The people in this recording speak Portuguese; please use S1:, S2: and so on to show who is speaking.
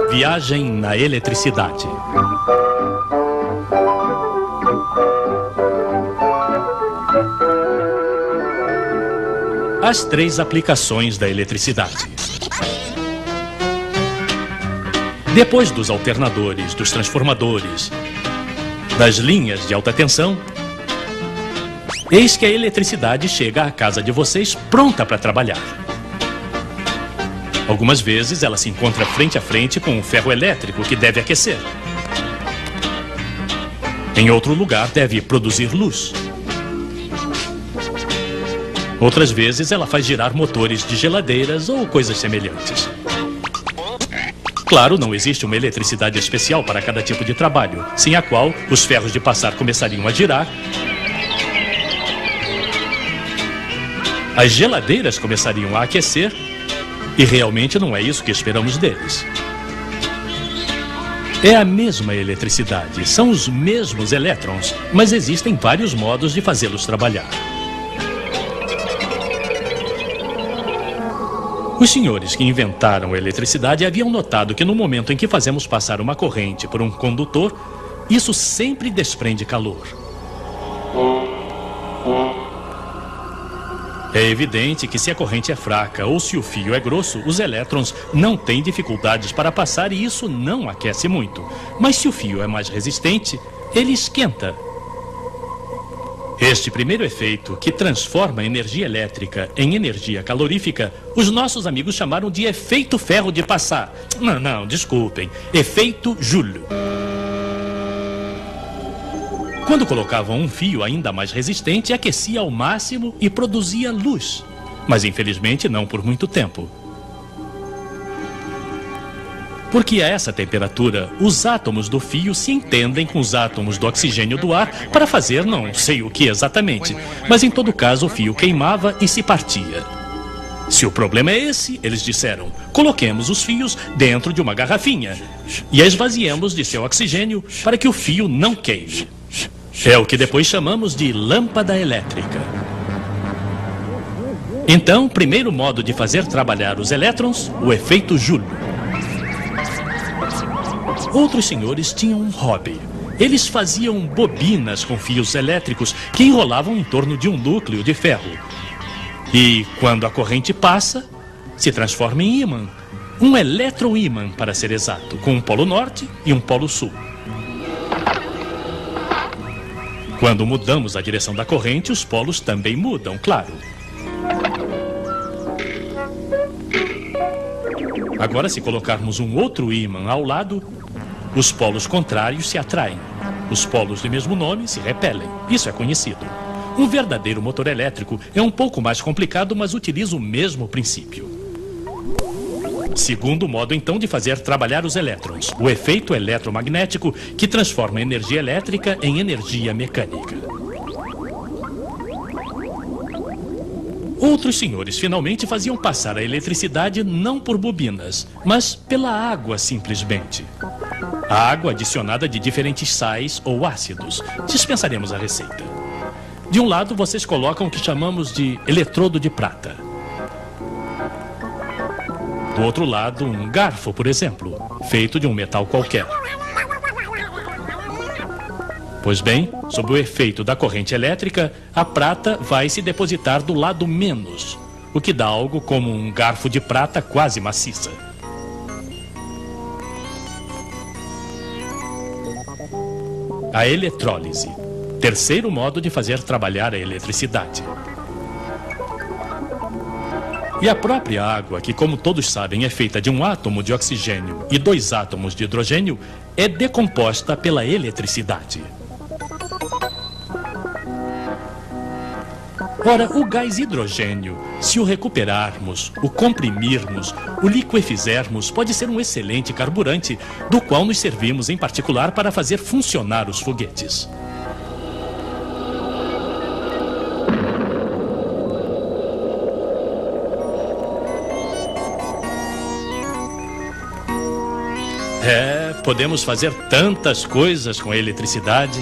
S1: Viagem na eletricidade. As 3 aplicações da eletricidade. Depois dos alternadores, dos transformadores, das linhas de alta tensão, eis que a eletricidade chega à casa de vocês pronta para trabalhar. Algumas vezes ela se encontra frente a frente com um ferro elétrico que deve aquecer. Em outro lugar deve produzir luz. Outras vezes ela faz girar motores de geladeiras ou coisas semelhantes. Claro, não existe uma eletricidade especial para cada tipo de trabalho, sem a qual os ferros de passar começariam a girar, as geladeiras começariam a aquecer, e realmente não é isso que esperamos deles. É a mesma eletricidade, são os mesmos elétrons, mas existem vários modos de fazê-los trabalhar. Os senhores que inventaram a eletricidade haviam notado que no momento em que fazemos passar uma corrente por um condutor, isso sempre desprende calor. É evidente que se a corrente é fraca ou se o fio é grosso, os elétrons não têm dificuldades para passar e isso não aquece muito. Mas se o fio é mais resistente, ele esquenta. Este primeiro efeito, que transforma a energia elétrica em energia calorífica, os nossos amigos chamaram de efeito ferro de passar. Não, desculpem. Efeito Joule. Quando colocavam um fio ainda mais resistente, aquecia ao máximo e produzia luz. Mas infelizmente não por muito tempo. Porque a essa temperatura, os átomos do fio se entendem com os átomos do oxigênio do ar para fazer não sei o que exatamente. Mas em todo caso o fio queimava e se partia. Se o problema é esse, eles disseram, coloquemos os fios dentro de uma garrafinha e a esvaziemos de seu oxigênio para que o fio não queime. É o que depois chamamos de lâmpada elétrica. Então, primeiro modo de fazer trabalhar os elétrons, o efeito Joule. Outros senhores tinham um hobby. Eles faziam bobinas com fios elétricos que enrolavam em torno de um núcleo de ferro. E, quando a corrente passa, se transforma em ímã. Um eletroímã, para ser exato, com um polo norte e um polo sul. Quando mudamos a direção da corrente, os polos também mudam, claro. Agora, se colocarmos um outro ímã ao lado, os polos contrários se atraem. Os polos do mesmo nome se repelem. Isso é conhecido. Um verdadeiro motor elétrico é um pouco mais complicado, mas utiliza o mesmo princípio. Segundo modo, então, de fazer trabalhar os elétrons, o efeito eletromagnético que transforma a energia elétrica em energia mecânica. Outros senhores finalmente faziam passar a eletricidade não por bobinas, mas pela água simplesmente. A água adicionada de diferentes sais ou ácidos. Dispensaremos a receita. De um lado, vocês colocam o que chamamos de eletrodo de prata. Do outro lado, um garfo, por exemplo, feito de um metal qualquer. Pois bem, sob o efeito da corrente elétrica, a prata vai se depositar do lado menos, o que dá algo como um garfo de prata quase maciça. A eletrólise, terceiro modo de fazer trabalhar a eletricidade. E a própria água, que como todos sabem é feita de um átomo de oxigênio e 2 átomos de hidrogênio, é decomposta pela eletricidade. Ora, o gás hidrogênio, se o recuperarmos, o comprimirmos, o liquefizermos, pode ser um excelente carburante, do qual nos servimos em particular para fazer funcionar os foguetes. Podemos fazer tantas coisas com a eletricidade.